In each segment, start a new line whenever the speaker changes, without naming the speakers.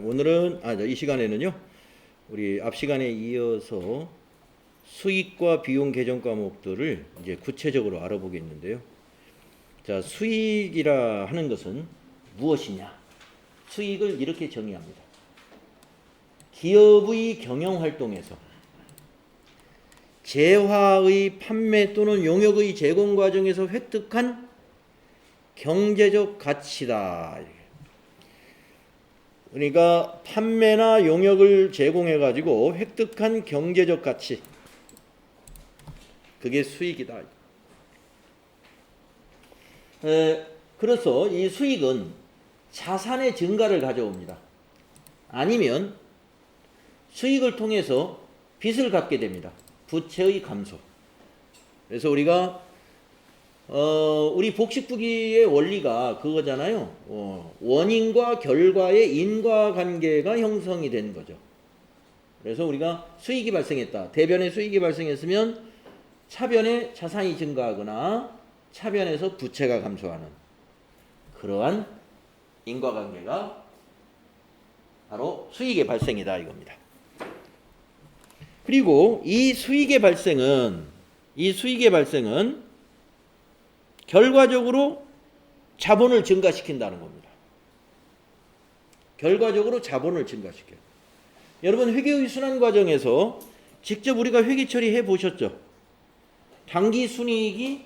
오늘은 이 시간에는요. 우리 앞 시간에 이어서 수익과 비용 계정 과목들을 이제 구체적으로 알아보겠는데요. 자, 수익이라 하는 것은 무엇이냐? 수익을 이렇게 정의합니다. 기업의 경영 활동에서 재화의 판매 또는 용역의 제공 과정에서 획득한 경제적 가치다. 그러니까 판매나 용역을 제공해 가지고 획득한 경제적 가치, 그게 수익이다. 그래서 이 수익은 자산의 증가를 가져옵니다. 아니면 수익을 통해서 빚을 갚게 됩니다. 부채의 감소. 그래서 우리가 우리 복식부기의 원리가 그거잖아요. 원인과 결과의 인과관계가 형성이 된 거죠. 그래서 우리가 수익이 발생했다. 대변에 수익이 발생했으면 차변에 자산이 증가하거나 차변에서 부채가 감소하는 그러한 인과관계가 바로 수익의 발생이다 이겁니다. 그리고 이 수익의 발생은 결과적으로 자본을 증가시킨다는 겁니다. 결과적으로 자본을 증가시켜요. 여러분 회계의 순환 과정에서 직접 우리가 회계 처리해 보셨죠? 당기 순이익이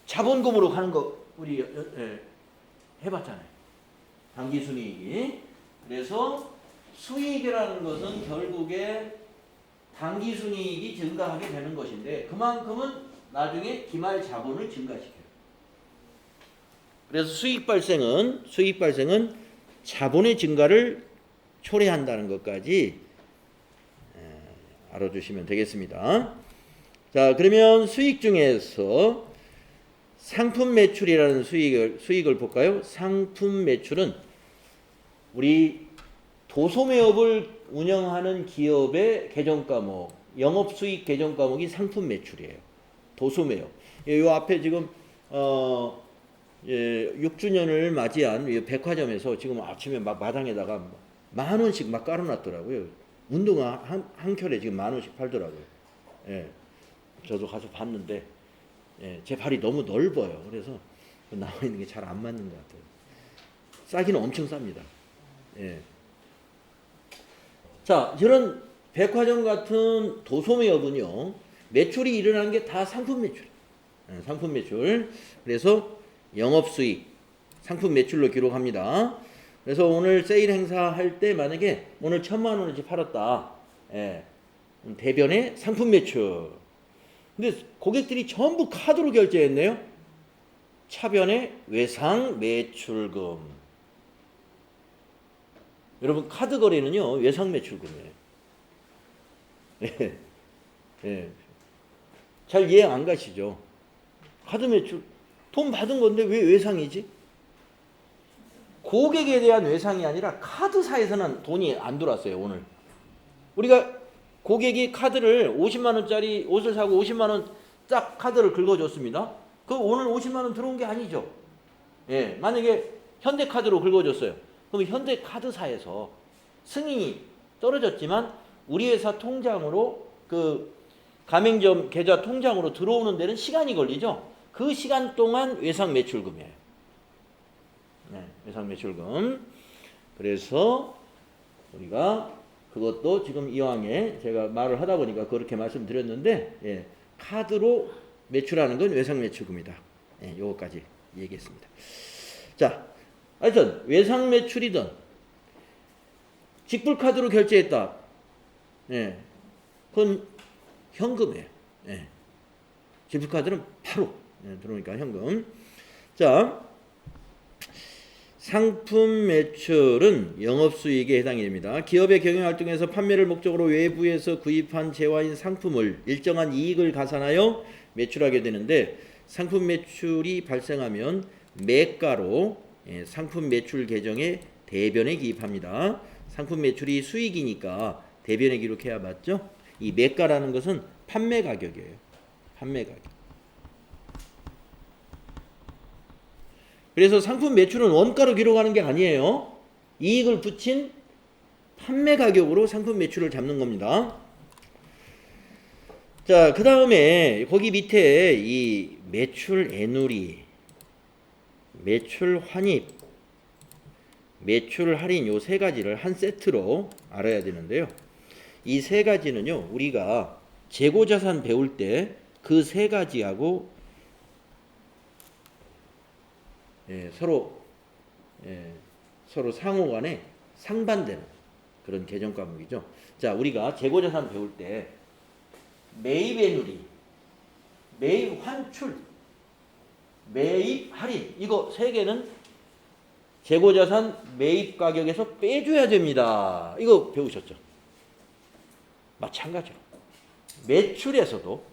자본금으로 가는 거 우리 해봤잖아요. 당기 순이익이. 그래서 수익이라는 것은 결국에 당기 순이익이 증가하게 되는 것인데 그만큼은 나중에 기말 자본을 증가시켜요. 그래서 수익 발생은 자본의 증가를 초래한다는 것까지 알아주시면 되겠습니다. 자, 그러면 수익 중에서 상품 매출이라는 수익을 볼까요? 상품 매출은 우리 도소매업을 운영하는 기업의 계정 과목, 영업수익 계정 과목이 상품 매출이에요. 도소매업. 요 앞에 지금 6주년을 맞이한 백화점에서 지금 아침에 막 마당에다가 10,000원씩 막 깔아놨더라고요. 운동화 한 켤레 지금 10,000원씩 팔더라고요. 예, 저도 가서 봤는데 제 발이 너무 넓어요. 그래서 나와 있는 게 잘 안 맞는 것 같아요. 싸기는 엄청 쌉니다. 예. 자, 이런 백화점 같은 도소매업은요, 매출이 일어나는 게 다 상품 매출. 상품 매출. 그래서 영업수익, 상품 매출로 기록합니다. 그래서 오늘 세일 행사할 때 만약에 오늘 1,000,000원어치 팔았다. 대변에 상품 매출. 근데 고객들이 전부 카드로 결제했네요. 차변에 외상 매출금. 여러분 카드 거래는요 외상 매출금이에요. 잘 이해 안 가시죠? 카드 매출 돈 받은 건데 왜 외상이지? 고객에 대한 외상이 아니라 카드사에서는 돈이 안 들어왔어요. 오늘 우리가 고객이 카드를 50만 원짜리 옷을 사고 50만 원 딱 카드를 긁어줬습니다. 그 오늘 50만 원 들어온 게 아니죠. 만약에 현대카드로 긁어줬어요. 그럼 현대카드사에서 승인이 떨어졌지만 우리 회사 통장으로 그 가맹점 계좌 통장으로 들어오는 데는 시간이 걸리죠. 그 시간 동안 외상 매출금이에요. 외상 매출금. 그래서 우리가 그것도 지금 이왕에 제가 말을 하다 보니까 그렇게 말씀드렸는데 카드로 매출하는 건 외상 매출금이다. 요거까지 얘기했습니다. 자, 하여튼 외상 매출이든 직불카드로 결제했다. 그건 현금이에요. 직불카드는 바로 들어오니까 현금. 자, 상품 매출은 영업수익에 해당이 됩니다. 기업의 경영활동에서 판매를 목적으로 외부에서 구입한 재화인 상품을 일정한 이익을 가산하여 매출하게 되는데 상품 매출이 발생하면 매가로 상품 매출 계정에 대변에 기입합니다. 상품 매출이 수익이니까 대변에 기록해야 맞죠? 이 매가라는 것은 판매 가격이에요. 판매 가격. 그래서 상품 매출은 원가로 기록하는 게 아니에요. 이익을 붙인 판매 가격으로 상품 매출을 잡는 겁니다. 자, 그 다음에 거기 밑에 이 매출 애누리, 매출 환입, 매출 할인 요 세 가지를 한 세트로 알아야 되는데요. 이 세 가지는요, 우리가 재고자산 배울 때 그 세 가지하고 서로 상호간에 상반되는 그런 개정 과목이죠. 자, 우리가 재고자산 배울 때 매입 애누리, 매입 환출, 매입 할인 이거 세 개는 재고자산 매입 가격에서 빼줘야 됩니다. 이거 배우셨죠? 마찬가지로 매출에서도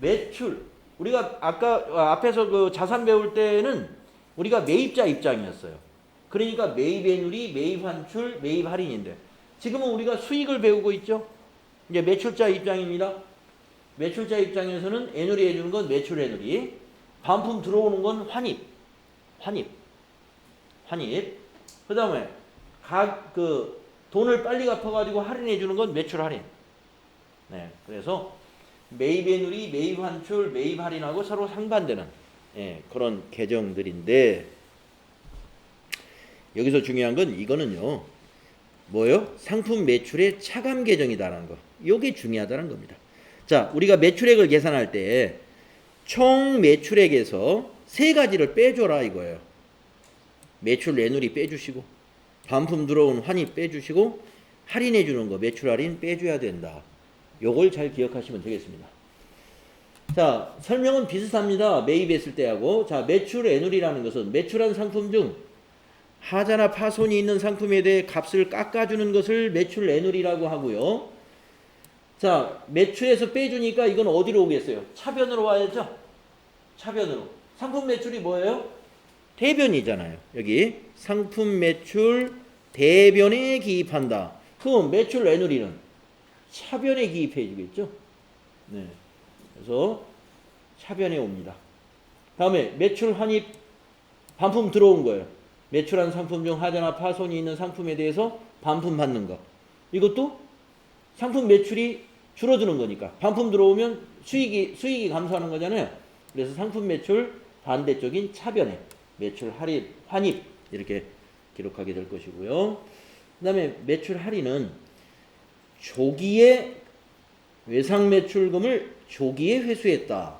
매출 우리가 아까 앞에서 그 자산 배울 때는 우리가 매입자 입장이었어요. 그러니까 매입 애누리, 매입 환출, 매입 할인인데 지금은 우리가 수익을 배우고 있죠. 이제 매출자 입장입니다. 매출자 입장에서는 애누리 해주는 건 매출 애누리, 반품 들어오는 건 환입. 그 다음에 돈을 빨리 갚아가지고 할인해 주는 건 매출 할인. 네, 그래서 매입 애누리, 매입 환출, 매입 할인하고 서로 상반되는 그런 개정들인데 여기서 중요한 건 이거는요. 뭐요? 상품 매출의 차감 개정이다라는 거. 이게 중요하다는 겁니다. 자, 우리가 매출액을 계산할 때 총 매출액에서 세 가지를 빼줘라 이거예요. 매출 애누리 빼주시고 반품 들어온 환입 빼주시고 할인해 주는 거 매출 할인 빼줘야 된다. 요걸 잘 기억하시면 되겠습니다. 자, 설명은 비슷합니다. 매입했을 때하고. 자, 매출 애누리라는 것은 매출한 상품 중 하자나 파손이 있는 상품에 대해 값을 깎아주는 것을 매출 애누리라고 하고요. 자, 매출에서 빼주니까 이건 어디로 오겠어요? 차변으로 와야죠. 차변으로. 상품 매출이 뭐예요? 대변이잖아요. 여기 상품 매출 대변에 기입한다. 그럼 매출 애누리는 차변에 기입해 주겠죠. 네. 그래서 차변에 옵니다. 다음에 매출 환입 반품 들어온 거예요. 매출한 상품 중 하자나 파손이 있는 상품에 대해서 반품 받는 거. 이것도 상품 매출이 줄어드는 거니까 반품 들어오면 수익이 감소하는 거잖아요. 그래서 상품 매출 반대쪽인 차변에 매출 할인 환입 이렇게 기록하게 될 것이고요. 그 다음에 매출 할인은 조기에 외상 매출금을 조기에 회수했다.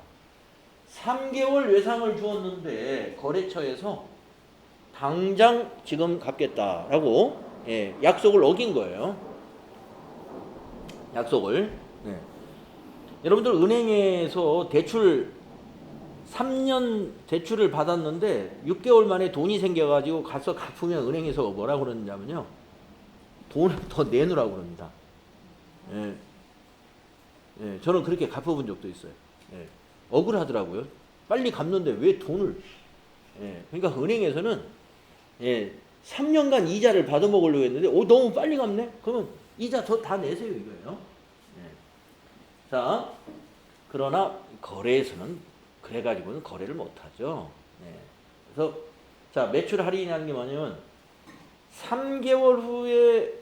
3개월 외상을 주었는데 거래처에서 당장 지금 갚겠다라고 약속을 어긴 거예요. 약속을. 여러분들 은행에서 대출 3년 대출을 받았는데 6개월 만에 돈이 생겨가지고 가서 갚으면 은행에서 뭐라 그러느냐면요. 돈을 더 내놓으라고 그럽니다. 저는 그렇게 갚아본 적도 있어요. 억울하더라고요. 빨리 갚는데 왜 돈을. 그러니까 은행에서는 3년간 이자를 받아먹으려고 했는데 너무 빨리 갚네? 그러면 이자 다 내세요 이거예요. 자, 그러나 거래에서는 그래가지고는 거래를 못하죠. 그래서 자, 매출 할인이라는 게 뭐냐면 3개월 후에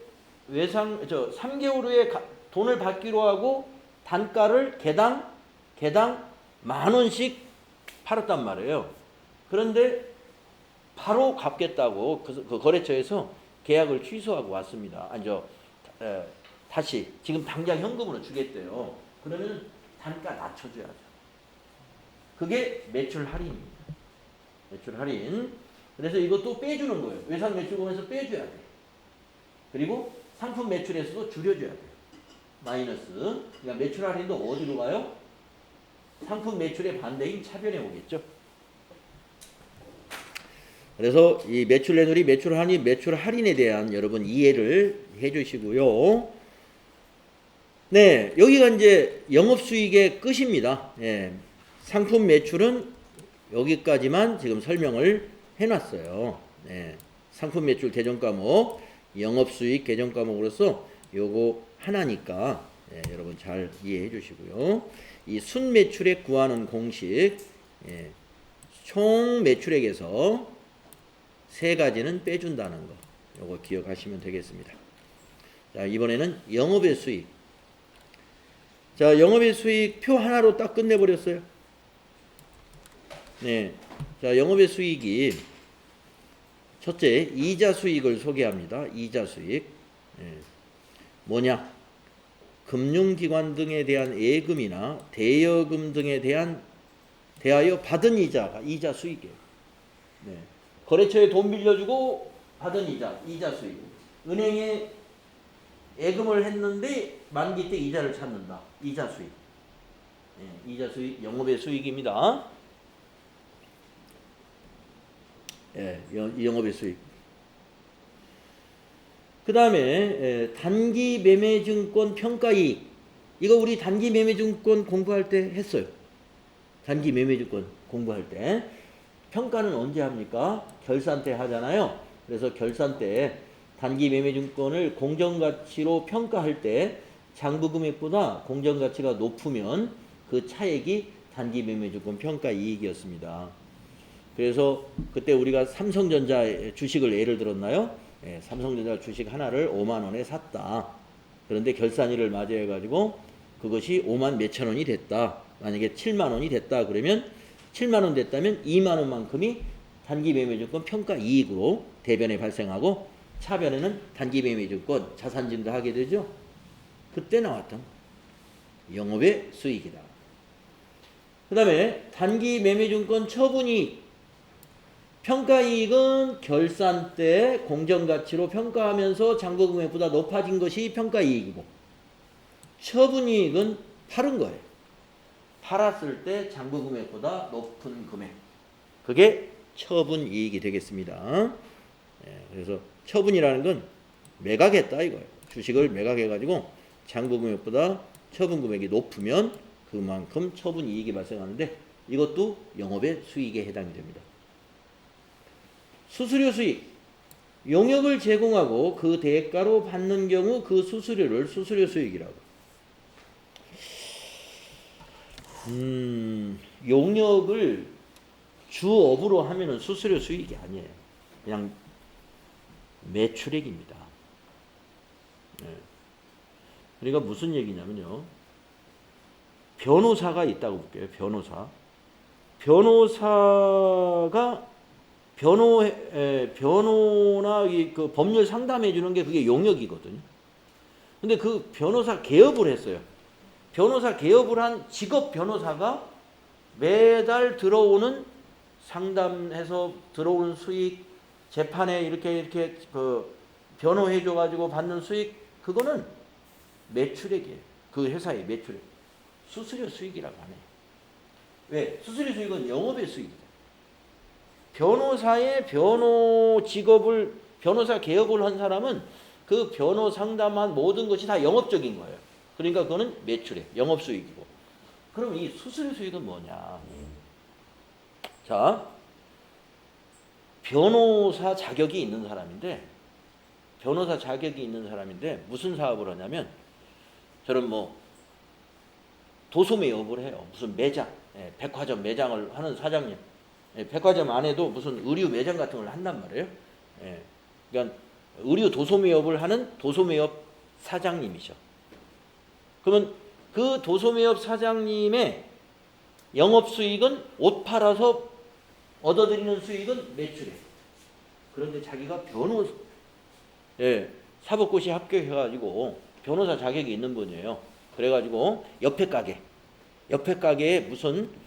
3개월 후에 돈을 받기로 하고 단가를 개당 10,000원씩 팔았단 말이에요. 그런데 바로 갚겠다고 그 거래처에서 계약을 취소하고 왔습니다. 다시 지금 당장 현금으로 주겠대요. 그러면 단가 낮춰줘야죠. 그게 매출 할인입니다. 매출 할인. 그래서 이것도 빼주는 거예요. 외상 매출금에서 빼줘야 돼. 그리고 상품 매출에서도 줄여줘야 돼요. 마이너스. 그러니까 매출 할인도 어디로 가요? 상품 매출의 반대인 차변에 오겠죠. 그래서 이 매출 애누리, 매출 환입, 매출 할인에 대한 여러분 이해를 해주시고요. 네, 여기가 이제 영업수익의 끝입니다. 상품 매출은 여기까지만 지금 설명을 해놨어요. 상품 매출 개정 과목, 영업수익 개정 과목으로서 요거 하나니까 여러분 잘 이해해 주시고요. 이 순매출액 구하는 공식, 총 매출액에서 세 가지는 빼준다는 거. 요거 기억하시면 되겠습니다. 자, 이번에는 영업의 수익. 자, 영업의 수익 표 하나로 딱 끝내버렸어요. 네. 자, 영업의 수익이 첫째, 이자 수익을 소개합니다. 이자 수익. 네. 뭐냐? 금융기관 등에 대한 예금이나 대여금 등에 대하여 받은 이자가 이자 수익이에요. 네. 거래처에 돈 빌려주고 받은 이자 수익. 은행에 예금을 했는데 만기 때 이자를 찾는다. 이자 수익. 네. 이자 수익, 영업의 수익입니다. 예, 영업의 수익. 그 다음에 단기 매매증권 평가이익. 이거 우리 단기 매매증권 공부할 때 했어요. 단기 매매증권 공부할 때. 평가는 언제 합니까? 결산 때 하잖아요. 그래서 결산 때 단기 매매증권을 공정가치로 평가할 때 장부금액보다 공정가치가 높으면 그 차액이 단기 매매증권 평가이익이었습니다. 그래서 그때 우리가 삼성전자 주식을 예를 들었나요? 예, 삼성전자 주식 하나를 5만 원에 샀다. 그런데 결산일을 맞이해 가지고 그것이 5만 몇천 원이 됐다. 만약에 7만 원이 됐다. 그러면 7만 원 됐다면 2만 원만큼이 단기 매매증권 평가 이익으로 대변에 발생하고 차변에는 단기 매매증권 자산진도 하게 되죠. 그때 나왔던 영업의 수익이다. 그 다음에 단기 매매증권 처분이익. 평가이익은 결산 때 공정가치로 평가하면서 장부금액보다 높아진 것이 평가이익이고, 처분이익은 팔은 거예요. 팔았을 때 장부금액보다 높은 금액, 그게 처분이익이 되겠습니다. 그래서 처분이라는 건 매각했다 이거예요. 주식을 매각해가지고 장부금액보다 처분금액이 높으면 그만큼 처분이익이 발생하는데, 이것도 영업의 수익에 해당이 됩니다. 수수료 수익. 용역을 제공하고 그 대가로 받는 경우 그 수수료를 수수료 수익이라고. 용역을 주업으로 하면은 수수료 수익이 아니에요. 그냥 매출액입니다. 네. 그러니까 무슨 얘기냐면요. 변호사가 있다고 볼게요. 변호사가 변호나 그 법률 상담해 주는 게 그게 용역이거든요. 근데 그 변호사 개업을 했어요. 변호사 개업을 한 직업 변호사가 매달 들어오는 상담해서 들어오는 수익, 재판에 이렇게 그 변호해 줘 가지고 받는 수익, 그거는 매출액이에요. 그 회사의 매출액. 수수료 수익이라고 하네요. 왜? 수수료 수익은 영업의 수익이다. 변호사의 변호사 개업을 한 사람은 그 변호 상담한 모든 것이 다 영업적인 거예요. 그러니까 그거는 매출액, 영업수익이고. 그럼 이 수수료 수익은 뭐냐? 자, 변호사 자격이 있는 사람인데 무슨 사업을 하냐면, 저는 뭐 도소매업을 해요. 무슨 매장, 백화점 매장을 하는 사장님. 백화점 안에도 무슨 의류 매장 같은 걸 한단 말이에요. 그러니까 의류 도소매업을 하는 도소매업 사장님이죠. 그러면 그 도소매업 사장님의 영업수익은 옷 팔아서 얻어들이는 수익은 매출액. 그런데 자기가 사법고시 합격해가지고 변호사 자격이 있는 분이에요. 그래가지고 옆에 가게에 무슨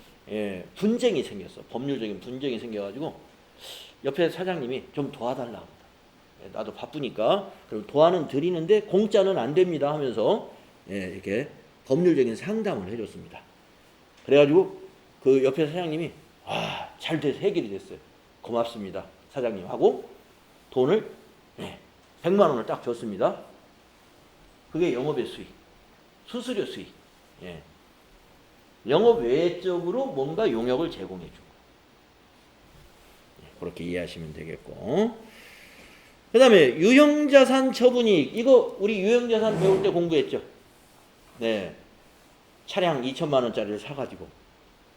분쟁이 생겼어. 법률적인 분쟁이 생겨가지고 옆에 사장님이 좀 도와달라고 합니다. 나도 바쁘니까 그럼 도와는 드리는데 공짜는 안 됩니다 하면서 이렇게 법률적인 상담을 해줬습니다. 그래가지고 그 옆에 사장님이 잘 돼서 해결이 됐어요. 고맙습니다 사장님 하고 돈을 100만 원을 딱 줬습니다. 그게 영업의 수익, 수수료 수익. 영업 외적으로 뭔가 용역을 제공해 준 거예요. 그렇게 이해하시면 되겠고, 그 다음에 유형자산 처분이익. 이거 우리 유형자산 배울 때 공부했죠. 차량 2천만 원짜리를 사가지고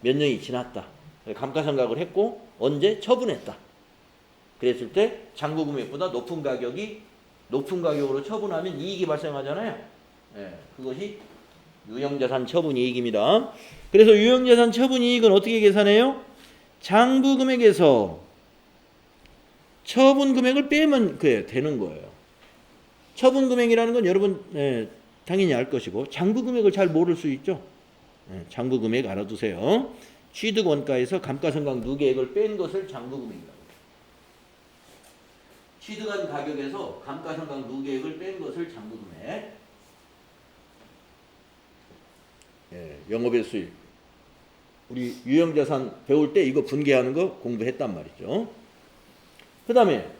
몇 년이 지났다, 감가상각을 했고 언제 처분했다. 그랬을 때 장부 금액보다 높은 가격으로 처분하면 이익이 발생하잖아요. 예, 그것이 유형자산 처분 이익입니다. 그래서 유형자산 처분 이익은 어떻게 계산해요? 장부 금액에서 처분 금액을 빼면 되는 거예요. 처분 금액이라는 건 여러분 당연히 알 것이고 장부 금액을 잘 모를 수 있죠. 장부 금액 알아두세요. 취득 원가에서 감가상각 누계액을 뺀 것을 장부 금액이라고 해요. 취득한 가격에서 감가상각 누계액을 뺀 것을 장부 금액. 영업의 수익. 우리 유형자산 배울 때 이거 분개하는 거 공부했단 말이죠. 그 다음에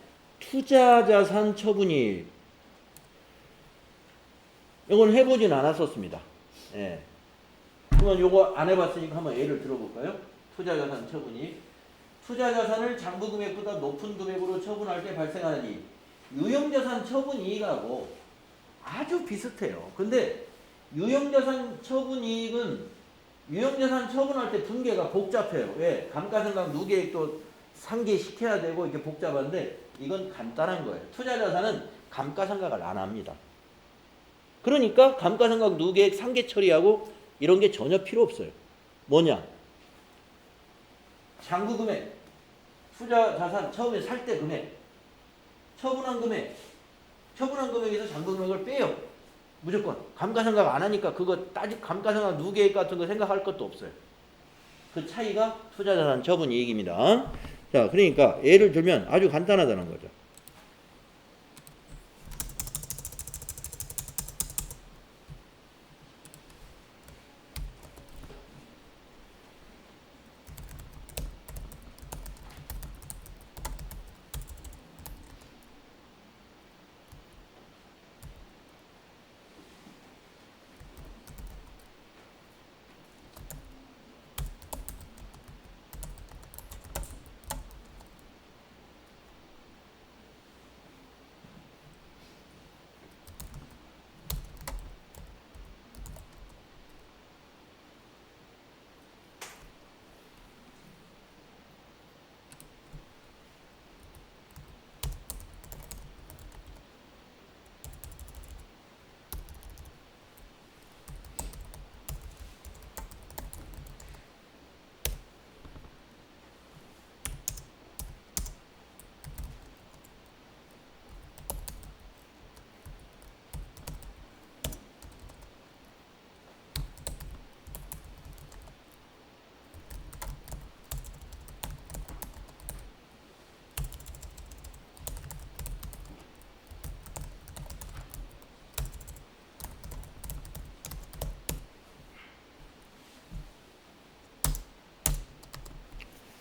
투자자산 처분이익. 이건 해보진 않았었습니다. 그러면 요거 안 해봤으니까 한번 예를 들어볼까요? 투자자산 처분이익. 투자자산을 장부 금액보다 높은 금액으로 처분할 때 발생하는 이익. 유형자산 처분이익하고 아주 비슷해요. 근데 유형자산 처분이익은 유형자산 처분할 때 분계가 복잡해요. 왜? 감가상각 누계액도 상계시켜야 되고 이렇게 복잡한데 이건 간단한 거예요. 투자자산은 감가상각을 안 합니다. 그러니까 감가상각 누계액 상계 처리하고 이런 게 전혀 필요 없어요. 뭐냐? 장부 금액, 투자자산 처음에 살 때 금액, 처분한 금액에서 장부 금액을 빼요. 무조건. 감가상각 안 하니까 그거 감가상각 누계액 같은 거 생각할 것도 없어요. 그 차이가 투자자산 처분 이익입니다. 자, 그러니까 예를 들면 아주 간단하다는 거죠.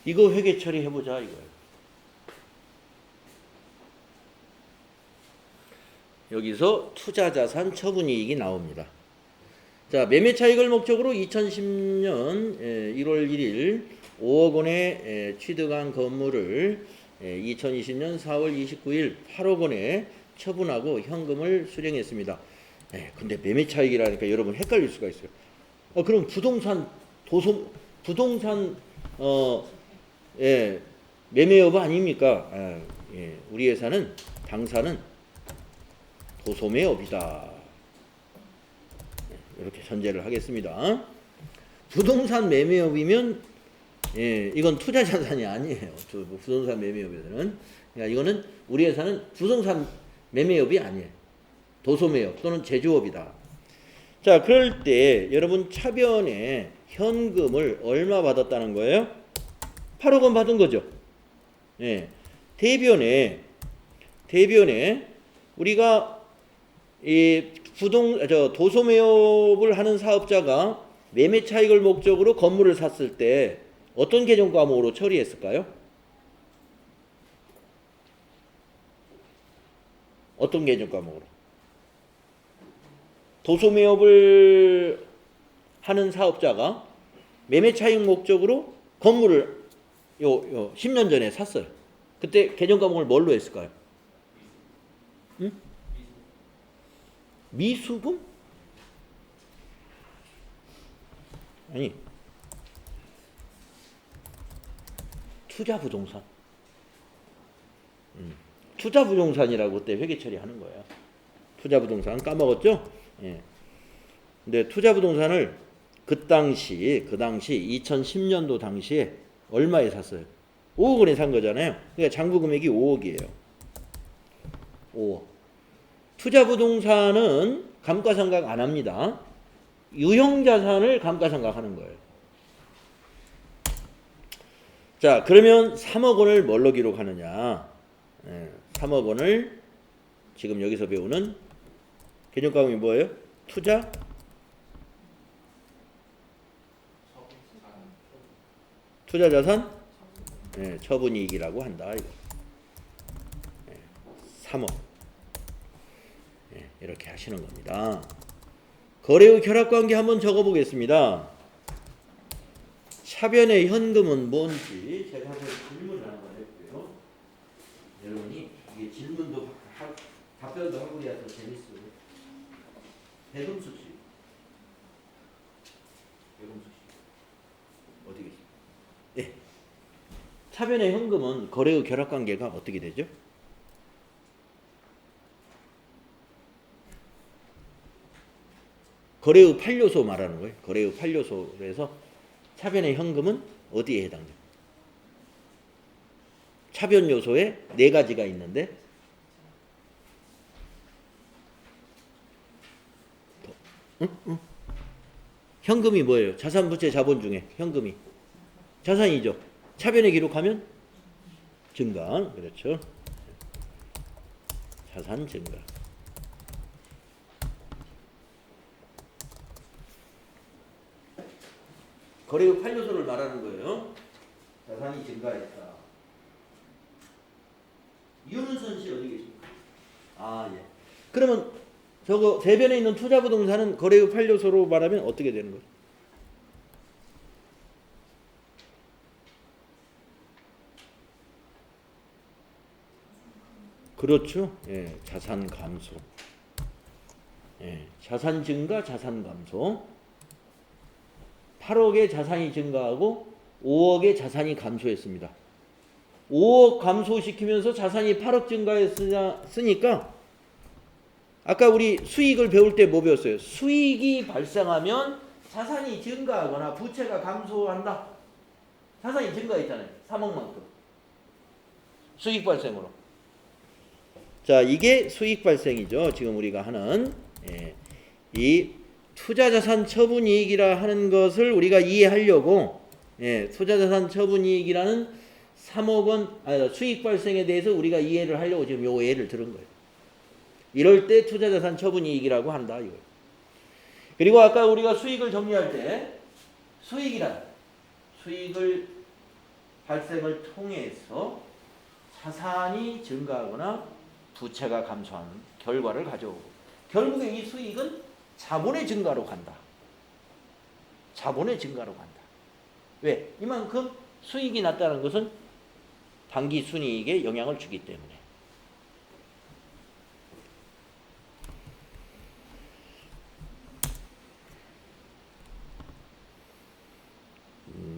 이거 회계 처리해보자 이거예요. 여기서 투자자산 처분이익이 나옵니다. 자, 매매차익을 목적으로 2010년 1월 1일 5억 원에 취득한 건물을 2020년 4월 29일 8억 원에 처분하고 현금을 수령했습니다. 근데 매매차익이라니까 여러분 헷갈릴 수가 있어요. 그럼 부동산 매매 여부 아닙니까? 우리 회사는 당사는 도소매업이다. 이렇게 전제를 하겠습니다. 부동산 매매업이면 이건 투자자산이 아니에요. 부동산 매매업에서는. 그러니까 이거는 우리 회사는 부동산 매매업이 아니에요. 도소매업 또는 제조업이다. 자, 그럴 때 여러분 차변에 현금을 얼마 받았다는 거예요? 8억 원 받은 거죠. 대변에 우리가 이 도소매업을 하는 사업자가 매매 차익을 목적으로 건물을 샀을 때 어떤 개정 과목으로 처리했을까요? 어떤 개정 과목으로? 도소매업을 하는 사업자가 매매 차익 목적으로 건물을 10년 전에 샀어요. 그때 개정 과목을 뭘로 했을까요? 응? 미수금? 아니, 투자부동산. 투자부동산이라고 그때 회계 처리하는 거예요. 투자부동산 까먹었죠? 예. 근데 투자부동산을 그 당시 2010년도 당시에 얼마에 샀어요? 5억 원에 산 거잖아요. 그러니까 장부 금액이 5억이에요. 5억. 투자부동산은 감가상각 안 합니다. 유형자산을 감가상각하는 거예요. 자, 그러면 3억 원을 뭘로 기록하느냐? 3억 원을 지금 여기서 배우는 개념과목이 뭐예요? 투자? 투자자산? 처분이익이라고 한다. 이거. 3억. 이렇게 하시는 겁니다. 거래의 결합관계 한번 적어보겠습니다. 차변의 현금은 뭔지 제가 한번 질문을 한번 해볼게요. 여러분이 이게 질문도 답변도 하고 해야 더 재밌어요. 대금수식. 어디 계십니까? 예. 차변의 현금은 거래의 결합관계가 어떻게 되죠? 거래의 8요소 말하는 거예요. 거래의 8요소에서 차변의 현금은 어디에 해당돼요? 차변 요소에 4가지가 있는데 현금이 뭐예요? 자산, 부채, 자본 중에 현금이 자산이죠. 차변에 기록하면 증가. 그렇죠. 자산 증가. 거래의 8요소를 말하는 거예요. 자산이 증가했다. 이윤선 씨 어디 계십니까? 아, 예. 그러면 저거 대변에 있는 투자부동산은 거래의 8요소로 말하면 어떻게 되는 거죠? 그렇죠. 예, 자산 감소. 예, 자산 증가, 자산 감소. 8억의 자산이 증가하고 5억의 자산이 감소했습니다. 5억 감소시키면서 자산이 8억 증가했으니까 아까 우리 수익을 배울 때 뭐 배웠어요? 수익이 발생하면 자산이 증가하거나 부채가 감소한다. 자산이 증가했잖아요. 3억만큼. 수익 발생으로. 자, 이게 수익 발생이죠. 지금 우리가 하는 이 투자자산 처분이익이라 하는 것을 우리가 이해하려고 투자자산 처분이익이라는 3억 원 수익 발생에 대해서 우리가 이해를 하려고 지금 요 예를 들은 거예요. 이럴 때 투자자산 처분이익이라고 한다 이거예요. 그리고 아까 우리가 수익을 정리할 때 수익이란 수익을 발생을 통해서 자산이 증가하거나 부채가 감소하는 결과를 가져오고 결국에 이 수익은 자본의 증가로 간다. 자본의 증가로 간다. 왜? 이만큼 수익이 났다는 것은 당기 순이익에 영향을 주기 때문에.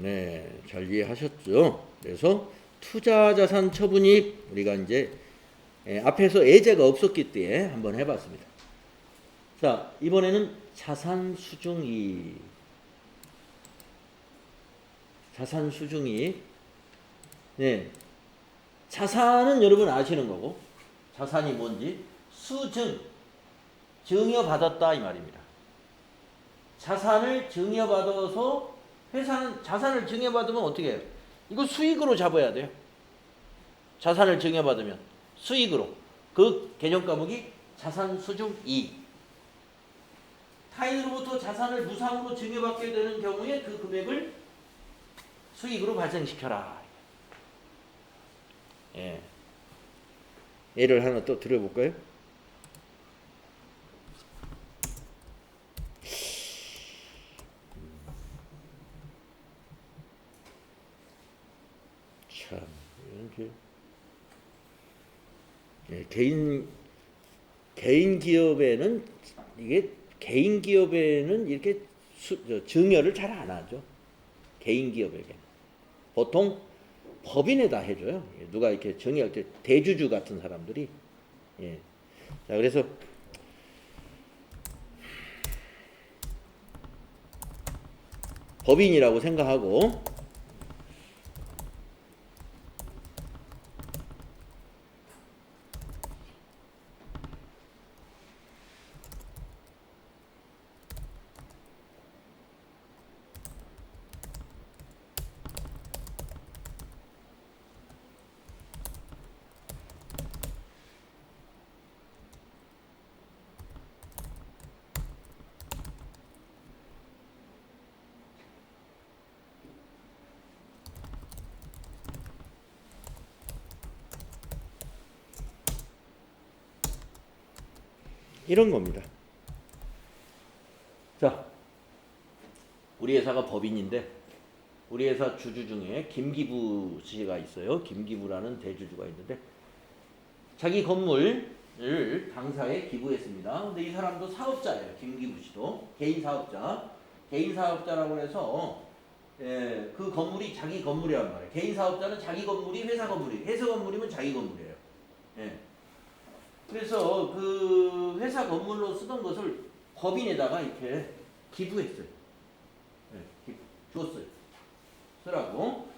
네, 잘 이해하셨죠? 그래서 투자자산 처분이익 우리가 이제 앞에서 예제가 없었기 때문에 한번 해봤습니다. 자, 이번에는 자산 수중이익. 자산 수중이익. 네, 자산은 여러분 아시는 거고 자산이 뭔지 수증 증여받았다 이 말입니다. 자산을 증여받아서 회사는 자산을 증여받으면 어떻게 해요? 이거 수익으로 잡아야 돼요. 자산을 증여받으면 수익으로. 그 개념 과목이 자산 수중 이익. 타인으로부터 자산을 무상으로 증여받게 되는 경우에 그 금액을 수익으로 발생시켜라. 예. 예를 하나 또 들어볼까요? 참, 이렇게 개인 기업에는 이게 개인 기업에는 이렇게 증여를 잘 안 하죠. 개인 기업에게 보통 법인에다 해줘요. 예, 누가 이렇게 정의할 때 대주주 같은 사람들이. 예. 자, 그래서 법인이라고 생각하고 이런 겁니다. 자, 우리 회사가 법인인데 우리 회사 주주 중에 김기부 씨가 있어요. 김기부라는 대주주가 있는데 자기 건물을 당사에 기부했습니다. 근데 이 사람도 사업자예요. 김기부 씨도 개인 사업자. 개인 사업자라고 해서 그 건물이 자기 건물이란 말이에요. 개인 사업자는 자기 건물이 회사 건물이, 회사 건물이면 자기 건물이에요. 예. 그래서 그 회사 건물로 쓰던 것을 법인에다가 이렇게 기부했어요. 예, 줬어요. 쓰라고.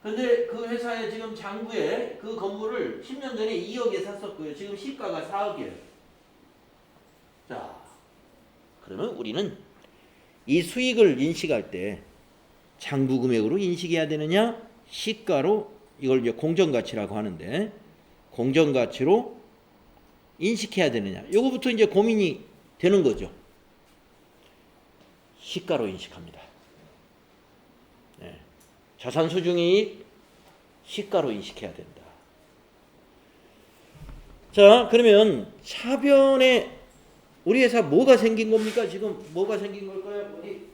근데 그 회사에 지금 장부에 그 건물을 10년 전에 2억에 샀었고요. 지금 시가가 4억이에요. 자, 그러면 우리는 이 수익을 인식할 때 장부 금액으로 인식해야 되느냐? 시가로, 이걸 이제 공정가치라고 하는데 공정가치로 인식해야 되느냐? 요거부터 이제 고민이 되는 거죠. 시가로 인식합니다. 네. 자산수중이익 시가로 인식해야 된다. 자, 그러면 차변에 우리 회사 뭐가 생긴 겁니까? 지금 뭐가 생긴 걸까요? 어디?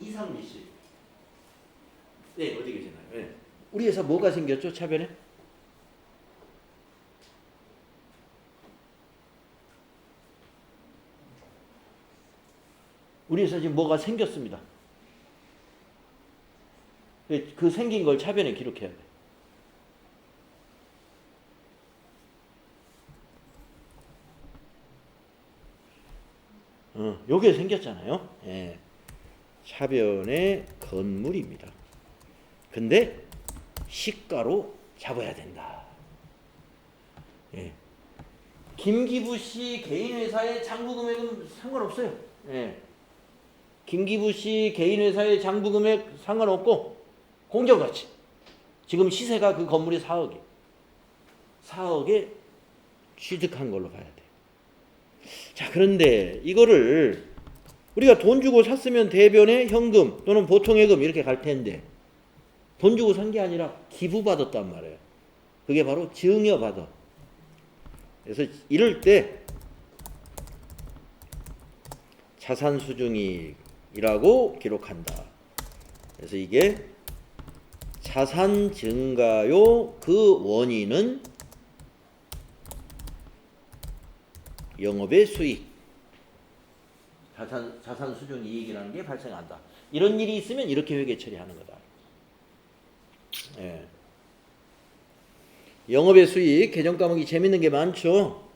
이상미 씨. 네, 어디 계시나요? 네. 우리 회사 뭐가 생겼죠? 차변에? 우리 회사 지금 뭐가 생겼습니다. 그 생긴 걸 차변에 기록해야 돼. 요게 생겼잖아요. 예. 차변의 건물입니다. 근데 시가로 잡아야 된다. 예. 김기부 씨 개인 회사의 장부 금액은 상관없어요. 예. 김기부 씨 개인 회사의 장부 금액 상관없고 공정가치. 지금 시세가 그 건물이 4억이에요. 4억에 취득한 걸로 봐야 돼. 자, 그런데 이거를 우리가 돈 주고 샀으면 대변에 현금 또는 보통예금 이렇게 갈 텐데 돈 주고 산 게 아니라 기부받았단 말이에요. 그게 바로 증여받아. 그래서 이럴 때 자산수중이익이라고 기록한다. 그래서 이게 자산 증가요 그 원인은 영업의 수익, 자산 수중 이익이라는 게 발생한다. 이런 일이 있으면 이렇게 회계 처리하는 거다. 예. 영업의 수익, 개정 과목이 재밌는 게 많죠.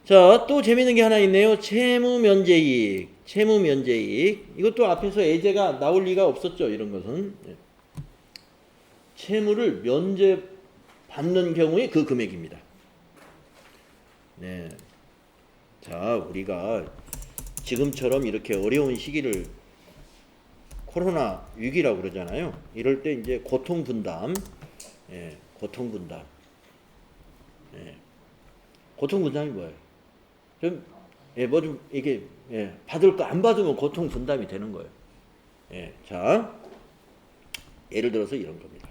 자, 또 재밌는 게 하나 있네요. 채무 면제이익. 채무 면제이익. 이것도 앞에서 예제가 나올 리가 없었죠. 이런 것은. 예. 채무를 면제 받는 경우에 그 금액입니다. 네. 자, 우리가 지금처럼 이렇게 어려운 시기를 코로나 위기라고 그러잖아요. 이럴 때 이제 고통 분담, 예, 고통 분담, 예, 고통 분담이 뭐예요? 좀, 예, 뭐 좀 이게 예, 받을 거 안 받으면 고통 분담이 되는 거예요. 예, 자, 예를 들어서 이런 겁니다.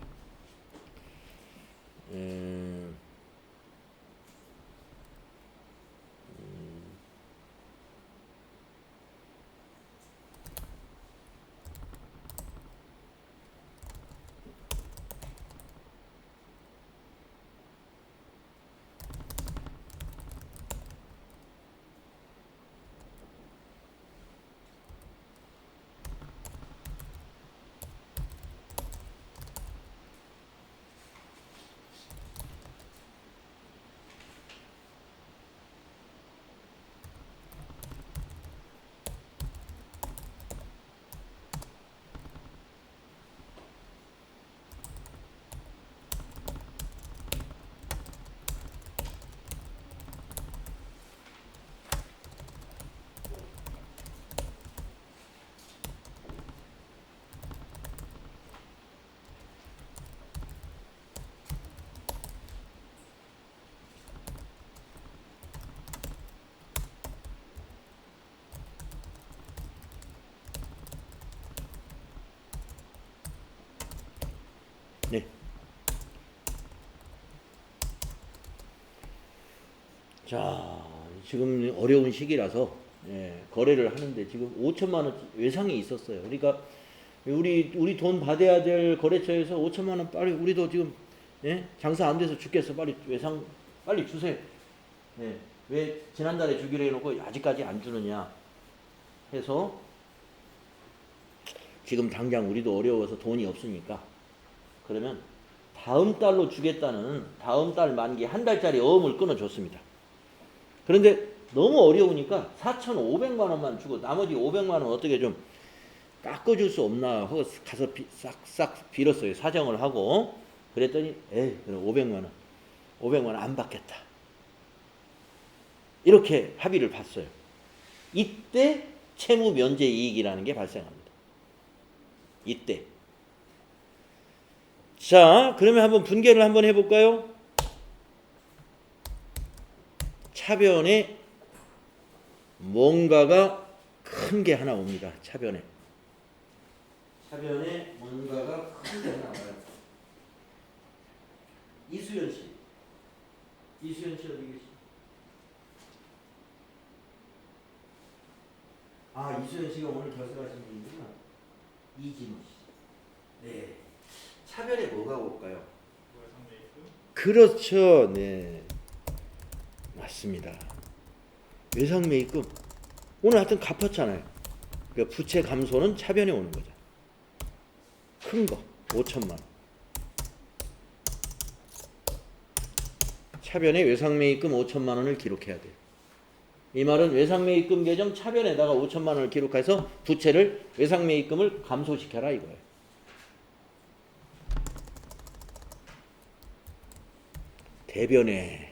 네. 자, 지금 어려운 시기라서 거래를 하는데 지금 5천만 원 외상이 있었어요. 그러니까 우리 돈 받아야 될 거래처에서 5천만 원 빨리 우리도 지금 장사 안 돼서 죽겠어. 빨리 외상 빨리 주세요. 왜 지난달에 주기로 해놓고 아직까지 안 주느냐 해서 지금 당장 우리도 어려워서 돈이 없으니까 그러면 다음 달로 주겠다는 다음 달 만기 한 달짜리 어음을 끊어줬습니다. 그런데 너무 어려우니까 4,500만 원만 주고 나머지 500만 원 어떻게 좀 깎아줄 수 없나 하고 가서 싹싹 빌었어요. 사정을 하고 그랬더니 그럼 500만 원 안 받겠다. 이렇게 합의를 봤어요. 이때 채무 면제 이익이라는 게 발생합니다. 이때. 자, 그러면 한번 분개를 한번 해볼까요? 차변에 뭔가가 큰 게 하나 옵니다. 차변에 뭔가가 큰 게 하나 와요. 이수연 씨 어디 계시? 이수연 씨가 오늘 결석하신 분이구나. 이진호 씨. 네. 차변에 뭐가 올까요? 그렇죠. 네. 맞습니다. 외상 매입금 오늘 하여튼 갚았잖아요. 그러니까 부채 감소는 차변에 오는 거죠. 큰 거 5천만 원. 차변에 외상 매입금 5천만 원을 기록해야 돼요. 이 말은 외상 매입금 계정 차변에다가 5천만 원을 기록해서 부채를 외상 매입금을 감소시켜라 이거예요. 대변에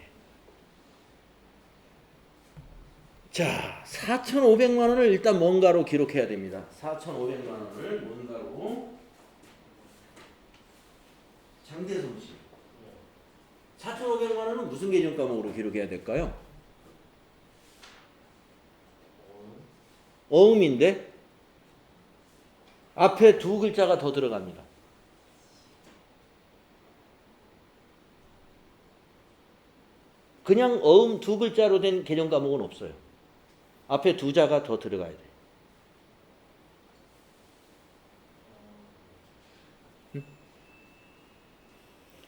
자, 4,500만 원을 일단 뭔가로 기록해야 됩니다. 4,500만 원을 뭔가로. 장대성 씨. 4,500만 원은 무슨 계정 과목으로 기록해야 될까요? 어음인데 앞에 두 글자가 더 들어갑니다. 그냥 어음 두 글자로 된 계정 과목은 없어요. 앞에 두 자가 더 들어가야 돼요.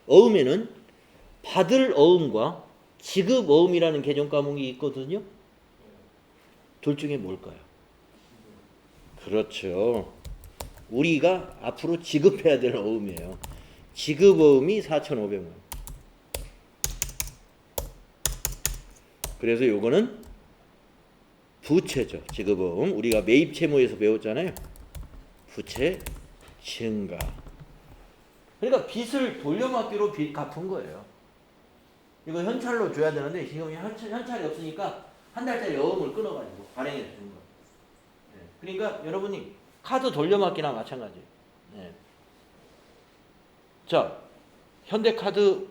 어음에는 받을 어음과 지급 어음이라는 계정 과목이 있거든요. 둘 중에 뭘까요? 그렇죠. 우리가 앞으로 지급해야 될 어음이에요. 지급 어음이 4,500만 원. 그래서 요거는 부채죠. 지급어음. 우리가 매입 채무에서 배웠잖아요. 부채 증가. 그러니까 빚을 돌려막기로 빚 갚은 거예요. 이거 현찰로 줘야 되는데 지금 현찰이 없으니까 한 달짜리 어음을 끊어가지고 발행해 준 거예요. 그러니까 여러분이 카드 돌려막기나 마찬가지예요. 자, 현대카드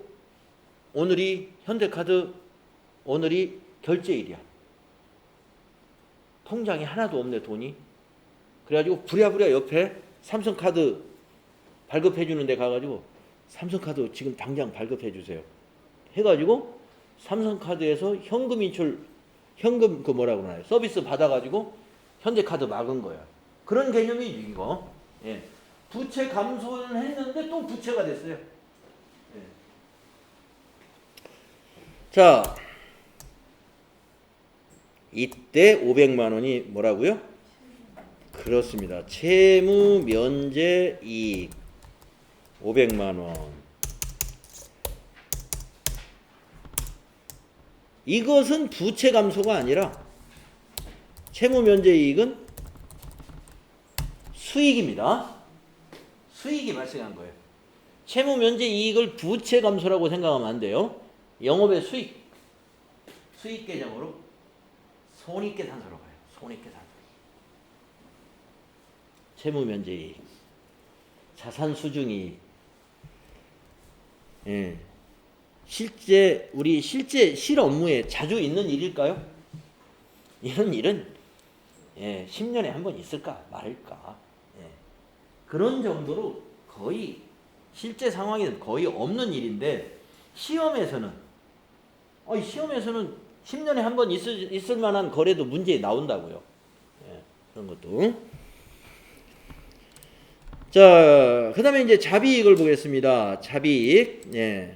오늘이 결제일이야. 통장에 하나도 없네 돈이. 그래가지고 부랴부랴 옆에 삼성카드 발급해 주는데 가가지고 삼성카드 지금 당장 발급해 주세요. 해가지고 삼성카드에서 현금 인출, 현금 그 뭐라고 하나요? 서비스 받아가지고 현대카드 막은 거야. 그런 개념이지 이거. 부채 감소는 했는데 또 부채가 됐어요. 자, 이때 500만 원이 뭐라고요? 그렇습니다. 채무 면제 이익 500만 원. 이것은 부채 감소가 아니라 채무 면제 이익은 수익입니다. 수익이 발생한 거예요. 채무 면제 이익을 부채 감소라고 생각하면 안 돼요. 영업의 수익 계정으로 손익계산서로 가요. 손익계산서. 채무 면제 이익, 자산 수중이익. 실제 실 업무에 자주 있는 일일까요? 이런 일은 10년에 한 번 있을까 말까. 그런 정도로 거의 실제 상황에는 거의 없는 일인데 시험에서는 10년에 한 번 있을 만한 거래도 문제에 나온다고요. 예, 그런 것도. 자, 그 다음에 이제 자비익을 보겠습니다. 자비익. 예.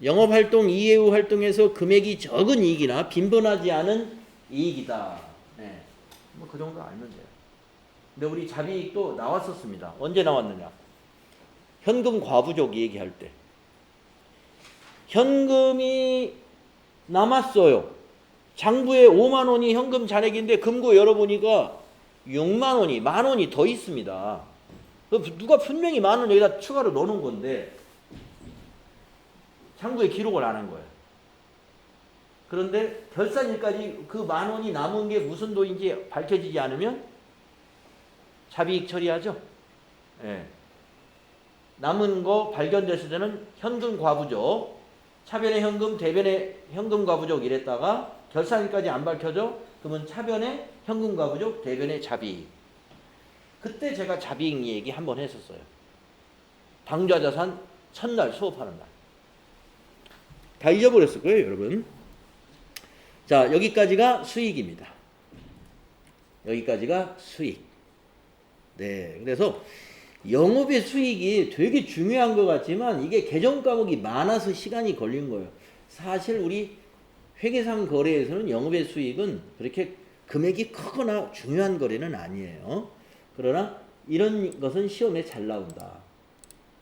영업활동 이외의 활동에서 금액이 적은 이익이나 빈번하지 않은 이익이다. 예. 뭐 그 정도 알면 돼요. 근데 우리 자비익도 나왔었습니다. 언제 나왔느냐? 현금 과부족 얘기할 때. 현금이 남았어요. 장부에 5만 원이 현금 잔액인데 금고 열어보니까 6만 원이, 만 원이 더 있습니다. 누가 분명히 만 원 여기다 추가로 넣어놓은 건데 장부에 기록을 안 한 거예요. 그런데 결산일까지 그 만 원이 남은 게 무슨 돈인지 밝혀지지 않으면 자비익 처리하죠. 예. 남은 거 발견됐을 때는 현금 과부족, 차변의 현금, 대변의 현금 과부족 이랬다가 결산일까지 안 밝혀져? 그러면 차변의 현금 과부족, 대변의 자비익. 그때 제가 자비익 얘기 한번 했었어요. 방좌자산 첫날 수업하는 날. 다 잊어버렸을 거예요, 여러분. 자, 여기까지가 수익입니다. 여기까지가 수익. 네, 그래서 영업의 수익이 되게 중요한 것 같지만 이게 개정 과목이 많아서 시간이 걸린 거예요. 사실 우리 회계상 거래에서는 영업의 수익은 그렇게 금액이 크거나 중요한 거래는 아니에요. 그러나 이런 것은 시험에 잘 나온다.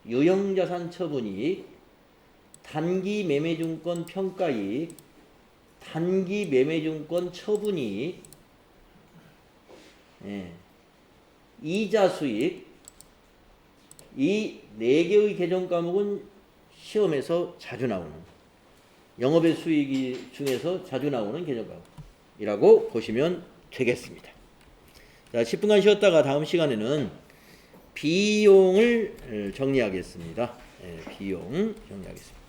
유형자산 처분이익, 단기 매매증권 평가이익, 단기 매매증권 처분이익, 예. 이자 수익, 이 4개의 개정 과목은 시험에서 자주 나오는, 영업의 수익 중에서 자주 나오는 개정 과목이라고 보시면 되겠습니다. 자, 10분간 쉬었다가 다음 시간에는 비용을 정리하겠습니다. 비용 정리하겠습니다.